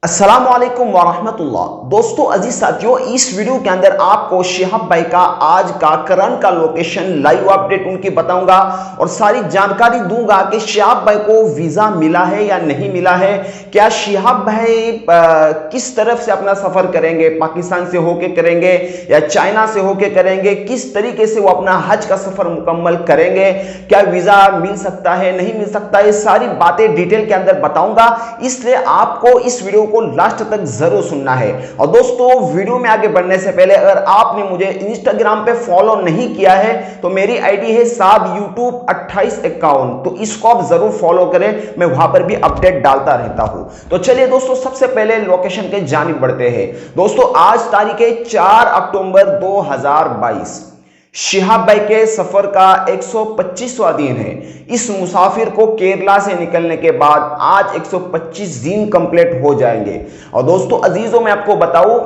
अस्सलाम वालेकुम वरहमतुल्लाह। दोस्तों अजीज साथियों, इस वीडियो के अंदर आपको शिहाब भाई का आज का करंट का लोकेशन लाइव अपडेट उनकी बताऊंगा और सारी जानकारी दूंगा कि शिहाब भाई को वीजा मिला है या नहीं मिला है। क्या शिहाब भाई किस तरफ से अपना सफर करेंगे, पाकिस्तान से होके करेंगे या चाइना से होके करेंगे, किस तरीके से वो अपना हज का सफर मुकम्मल करेंगे, क्या वीजा मिल सकता है नहीं मिल सकता, ये सारी बातें डिटेल के अंदर बताऊंगा। इसलिए आपको इस वीडियो को लास्ट तक जरूर सुनना है। और दोस्तों वीडियो में आगे बढ़ने से पहले अगर आपने मुझे इंस्टाग्राम पे फॉलो नहीं किया है तो मेरी आईडी है साब यूट्यूब 2851, तो इसको आप जरूर फॉलो करें, मैं वहां पर भी अपडेट डालता रहता हूं। तो चलिए दोस्तों सबसे पहले लोकेशन के जानिब बढ़ते हैं। दोस्तों आज तारीख है 4 अक्टूबर 2022, शिहाब भाई के सफर का 125वां दिन है। इस मुसाफिर को केरला से निकलने के बाद आज 125 दिन कंप्लीट हो जाएंगे। और दोस्तों अजीजों मैं आपको बताऊं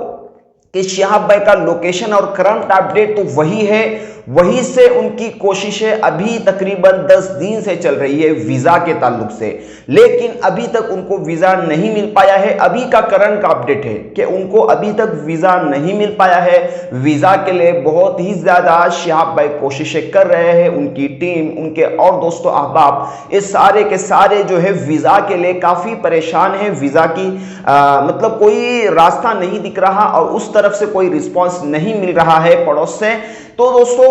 कि शिहाब भाई का लोकेशन और करंट अपडेट तो वही है, वहीं से उनकी कोशिशें अभी तकरीबन 10 दिन से चल रही है वीजा के ताल्लुक से, लेकिन अभी तक उनको वीजा नहीं मिल पाया है। अभी का करंट का अपडेट है कि उनको अभी तक वीजा नहीं मिल पाया है। वीजा के लिए बहुत ही ज्यादा शिहाब भाई कोशिशें कर रहे हैं, उनकी टीम, उनके और दोस्तों अहबाब, ये सारे के सारे जो है वीजा के लिए काफी परेशान है। वीजा की मतलब कोई रास्ता नहीं दिख रहा और उस तरफ से कोई रिस्पॉन्स नहीं मिल रहा है पड़ोस से। तो दोस्तों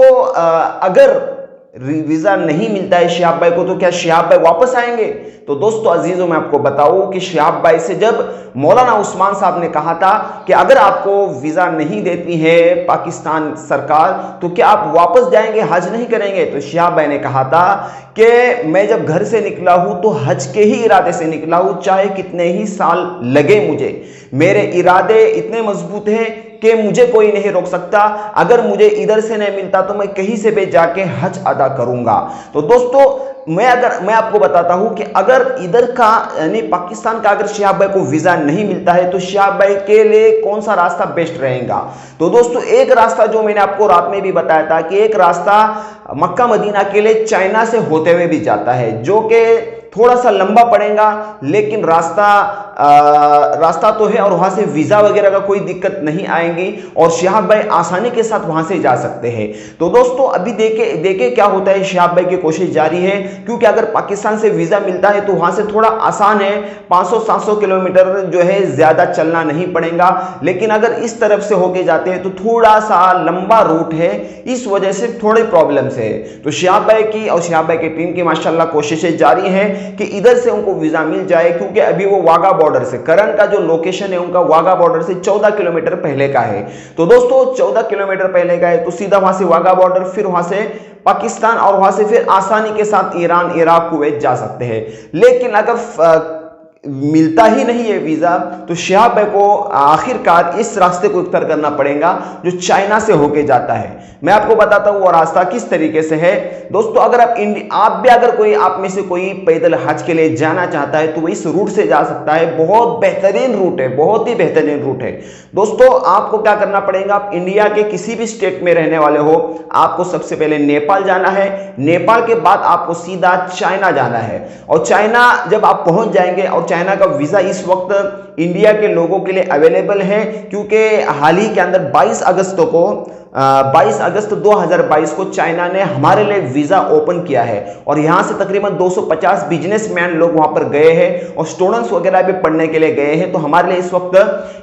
अगर वीजा नहीं मिलता है शिहाब भाई को तो क्या शिहाब भाई वापस आएंगे? तो दोस्तों अजीजों मैं आपको बताऊं कि शिहाब भाई से जब मौलाना उस्मान साहब ने कहा था कि अगर आपको वीजा नहीं देती है पाकिस्तान सरकार तो क्या आप वापस जाएंगे, हज नहीं करेंगे? तो शिहाब भाई ने कहा था कि मैं जब घर से निकला हूं तो हज के ही इरादे से निकला हूं, चाहे कितने ही साल लगे मुझे। मेरे इरादे इतने मजबूत हैं कि मुझे कोई नहीं रोक सकता। अगर मुझे इधर से नहीं मिलता तो मैं कहीं से भी जाके हज अदा करूंगा। तो दोस्तों मैं आपको बताता हूं कि अगर इधर का यानी पाकिस्तान का अगर शिहाब भाई को वीजा नहीं मिलता है तो शिहाब भाई के लिए कौन सा रास्ता बेस्ट रहेगा? तो दोस्तों एक रास्ता जो मैंने आपको रात में भी बताया था कि एक रास्ता मक्का मदीना के लिए चाइना से होते हुए भी जाता है, जो कि थोड़ा सा लंबा पड़ेगा, लेकिन रास्ता तो है और वहां से वीजा वगैरह का कोई दिक्कत नहीं आएगी और शिहाब भाई आसानी के साथ वहां से जा सकते हैं। तो दोस्तों अभी देखे क्या होता है। शिहाब भाई की कोशिश जारी है, क्योंकि अगर पाकिस्तान से वीजा मिलता है तो वहां से थोड़ा आसान है, 500-700 किलोमीटर जो है ज्यादा चलना नहीं पड़ेगा। लेकिन अगर इस तरफ से होके जाते हैं तो थोड़ा सा लंबा रूट है, इस वजह से थोड़ी प्रॉब्लम्स है। तो शिहाब भाई की और शिहाब भाई की टीम की माशाल्लाह कोशिशें जारी है कि इधर से उनको वीजा मिल जाए, क्योंकि अभी वो वाघा बॉर्डर से, करंट का जो लोकेशन है उनका वाघा बॉर्डर से 14 किलोमीटर पहले का है। तो दोस्तों 14 किलोमीटर पहले का है तो सीधा वहां से वाघा बॉर्डर, फिर वहां से पाकिस्तान और वहां से फिर आसानी के साथ ईरान, इराक, कुवैत जा सकते हैं। लेकिन अगर मिलता ही नहीं है वीजा तो शिहाब भाई को आखिरकार इस रास्ते को इख्तियार करना पड़ेगा जो चाइना से होके जाता है। मैं आपको बताता हूं वो रास्ता किस तरीके से है। दोस्तों अगर आप में से कोई पैदल हज के लिए जाना चाहता है तो वो इस रूट से जा सकता है। बहुत बेहतरीन रूट है, बहुत ही बेहतरीन रूट है। दोस्तों आपको क्या करना पड़ेगा, आप इंडिया के किसी भी स्टेट में रहने वाले हो, आपको सबसे पहले नेपाल जाना है। नेपाल के बाद आपको सीधा चाइना जाना है और चाइना जब आप पहुंच जाएंगे, और चाइना का वीजा इस वक्त इंडिया के लोगों के लिए अवेलेबल है, क्योंकि हाल ही के अंदर 22 अगस्त 2022 को चाइना ने हमारे लिए वीजा ओपन किया है और यहां से तकरीबन 250 बिजनेसमैन लोग वहां पर गए हैं और स्टूडेंट्स वगैरह भी पढ़ने के लिए गए हैं। तो हमारे लिए इस वक्त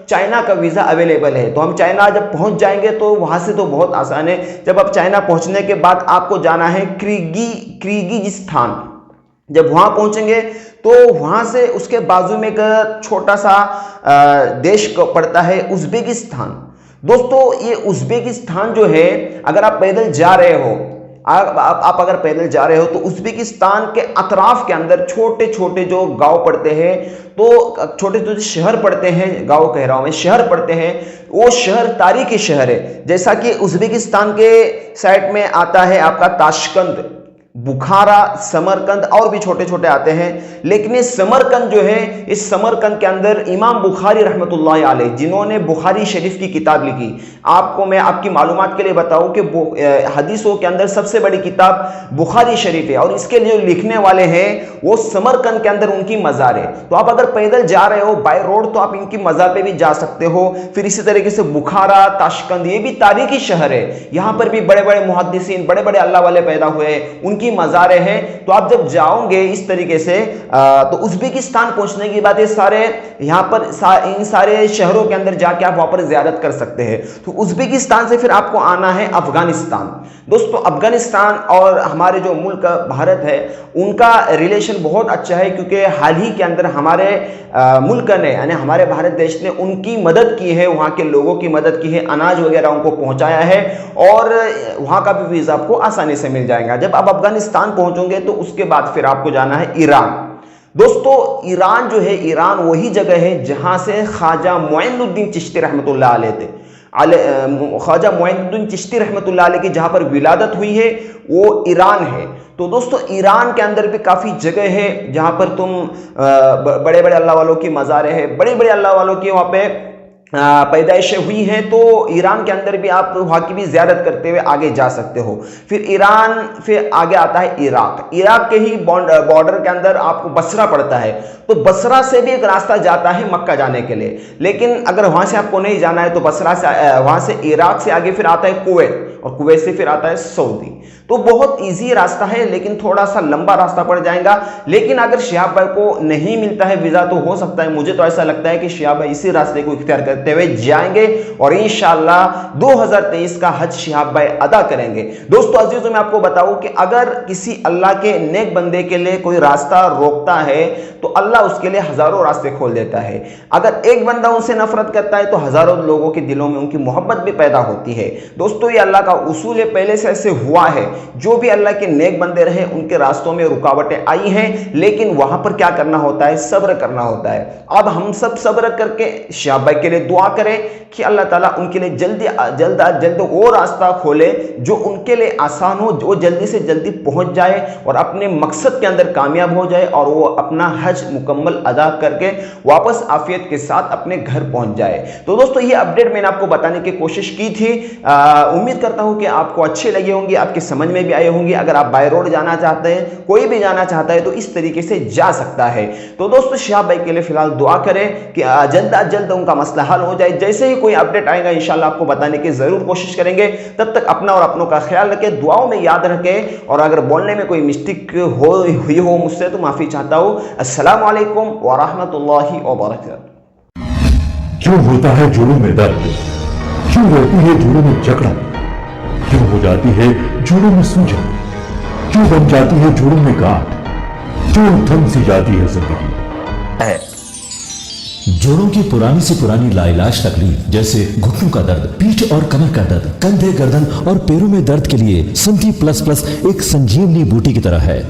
चाइना का वीजा अवेलेबल है। तो हम चाइना जब पहुंच जाएंगे तो वहां से तो बहुत आसान है। जब आप चाइना पहुंचने के बाद आपको जाना है किर्गिजिस्तान। जब वहां पहुंचेंगे तो वहां से उसके बाजू में एक छोटा सा देश पड़ता है उज्बेकिस्तान। दोस्तों ये उज्बेकिस्तान जो है, अगर आप पैदल जा रहे हो, आप अगर पैदल जा रहे हो तो उज्बेकिस्तान के अतराफ के अंदर छोटे छोटे जो गांव पड़ते हैं, तो छोटे छोटे शहर पड़ते हैं, गांव कह रहा हूं मैं, शहर पड़ते हैं। वो शहर तारीखी शहर है, जैसा कि उज्बेकिस्तान के साइड में आता है आपका ताशकंद, बुखारा, समरकंद और भी छोटे छोटे आते हैं। लेकिन ये समरकंद जो है, इस समरकंद के अंदर इमाम बुखारी रहमतुल्लाह अलैह, जिन्होंने बुखारी शरीफ की किताब लिखी, आपको मैं आपकी मालूमात के लिए बताऊं कि हदीसों के अंदर सबसे बड़ी किताब बुखारी शरीफ है और इसके जो लिखने वाले हैं वो समरकंद के अंदर उनकी मज़ार है। तो आप अगर पैदल जा रहे हो बाय रोड तो आप इनकी मज़ार पे भी जा सकते हो। फिर इसी तरीके से बुखारा, ताशकंद, ये भी तारीखी शहर है, यहां पर भी बड़े बड़े मुहद्दिसीन, बड़े बड़े अल्लाह वाले पैदा हुए हैं, उनकी मज़ारें हैं। तो आप जब जाओगे इस तरीके से तो उज़्बेकिस्तान पहुंचने के बाद ये सारे यहां पर इन सारे शहरों के अंदर जाके आप वहां पर ज़ियारत कर सकते हैं। तो उज़्बेकिस्तान से फिर आपको आना है अफगानिस्तान। दोस्तों अफगानिस्तान और हमारे जो मुल्क भारत है उनका रिलेशन बहुत अच्छा है, क्योंकि हाल ही के अंदर हमारे मुल्क ने यानी हमारे भारत देश ने उनकी मदद की है, वहां के लोगों की मदद की है, अनाज वगैरह उनको पहुंचाया है और वहां का भी वीज़ा आपको आसानी से मिल जाएगा। जब आप अफगानिस्तान पहुंचोगे तो उसके बाद फिर आपको जाना है ईरान। दोस्तों ईरान जो है, ईरान वही जगह है जहां से ख्वाजा मोइनुद्दीन चिश्ती रहमतुल्लाह अलैह थे, ख्वाजा मोइनुद्दीन चिश्ती रहमतुल्लाह अलैह की जहां पर विलादत हुई है वो ईरान है। तो दोस्तों ईरान के अंदर भी काफ़ी जगह है जहां पर तुम बड़े बड़े अल्लाह वालों की मज़ारें हैं, बड़े बड़े अल्लाह वालों की वहां पे पैदाइशें हुई हैं। तो ईरान के अंदर भी आप वहाँ की भी ज़ियारत करते हुए आगे जा सकते हो। फिर ईरान, फिर आगे आता है इराक। इराक के ही बॉर्डर के अंदर आपको बसरा पड़ता है, तो बसरा से भी एक रास्ता जाता है मक्का जाने के लिए। लेकिन अगर वहाँ से आपको नहीं जाना है तो बसरा से वहाँ से इराक से आगे फिर आता है कुवैत और कुवैत से फिर आता है सऊदी। तो बहुत इजी रास्ता है लेकिन थोड़ा सा लंबा रास्ता पड़ जाएगा। लेकिन अगर शिहाब भाई को नहीं मिलता है वीज़ा तो हो सकता है, मुझे तो ऐसा लगता है कि शिहाब भाई इसी रास्ते को इख्तियार करते हुए जाएंगे और इंशाअल्लाह 2023 का हज शिहाब भाई अदा करेंगे। दोस्तों अजीजों मैं आपको बताऊं कि अगर किसी अल्लाह के नेक बंदे के लिए कोई रास्ता रोकता है तो अल्लाह उसके लिए हजारों रास्ते खोल देता है। अगर एक बंदा उनसे नफरत करता है तो हजारों लोगों के दिलों में उनकी मोहब्बत भी पैदा होती है। दोस्तों ये अल्लाह का उसूल है, पहले से ऐसे हुआ है। जो भी अल्लाह के नेक बंदे रहे उनके रास्तों में रुकावटें आई हैं, लेकिन वहां पर क्या करना होता है, सब्र करना होता है। अब हम सब सब्र करके शिहाब भाई के लिए दुआ करें कि अल्लाह ताला उनके लिए जल्द वो रास्ता खोले जो उनके लिए आसान हो, जो जल्दी से जल्दी पहुंच जाए और अपने मकसद के अंदर कामयाब हो जाए और वो अपना हज मुकम्मल अदा करके वापस आफियत के साथ अपने घर पहुंच जाए। तो दोस्तों ये अपडेट मैंने आपको बताने की कोशिश की थी। उम्मीद करता हूं कि आपको अच्छे लगे होंगे, आपके समझ में भी आए होंगे। अगर आप बाय रोड जाना चाहते हैं, कोई भी जाना चाहता है तो इस तरीके से जा सकता है। तो दोस्तों शिहाब भाई के लिए फिलहाल दुआ करें कि जल्द अज जल्द उनका मसला हल हो जाए। जैसे ही कोई अपडेट आएगा इंशाल्लाह आपको बताने की जरूर कोशिश करेंगे। तब तक अपना और अपनों का ख्याल रखें, दुआओं में याद रखें और अगर बोलने में कोई मिस्टेक हुई हो मुझसे तो माफी चाहता हूं। अस्सलाम वालेकुम व रहमतुल्लाहि व बरकातहू। क्यों होता है जोड़ों में दर्द, क्यों रहती है जोड़ों में जकड़न, क्यों हो जाती है जोड़ों में सूजन, क्यों बन जाती है जोड़ों में गांठ, क्यों थम सी जाती है जिंदगी। जोड़ों की पुरानी से पुरानी लाइलाज तकलीफ जैसे घुटनों का दर्द, पीठ और कमर का दर्द, कंधे, गर्दन और पैरों में दर्द के लिए संधि प्लस प्लस एक संजीवनी बूटी की तरह है,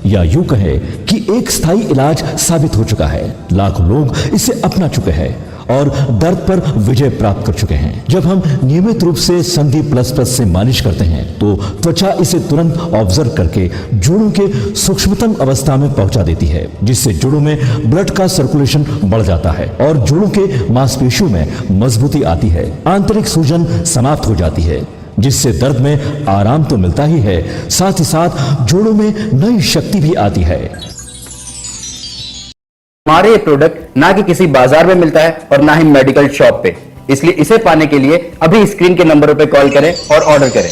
या यूं कहे कि एक स्थायी इलाज साबित हो चुका है। लाखों लोग इसे अपना चुके हैं और दर्द पर विजय प्राप्त कर चुके हैं। जब हम नियमित रूप से संधि प्लस प्लस से मालिश करते हैं तो त्वचा इसे तुरंत ऑब्जर्व करके जोड़ों के सूक्ष्मतम अवस्था में पहुंचा देती है, जिससे जोड़ों में ब्लड का सर्कुलेशन बढ़ जाता है और जोड़ों के मांसपेशियों में मजबूती आती है। आंतरिक सूजन समाप्त हो जाती है, जिससे दर्द में आराम तो मिलता ही है, साथ ही साथ जोड़ों में नई शक्ति भी आती है। हमारे ये प्रोडक्ट ना कि किसी बाजार में मिलता है और ना ही मेडिकल शॉप पे, इसलिए इसे पाने के लिए अभी स्क्रीन के नंबरों पे कॉल करें और ऑर्डर करें।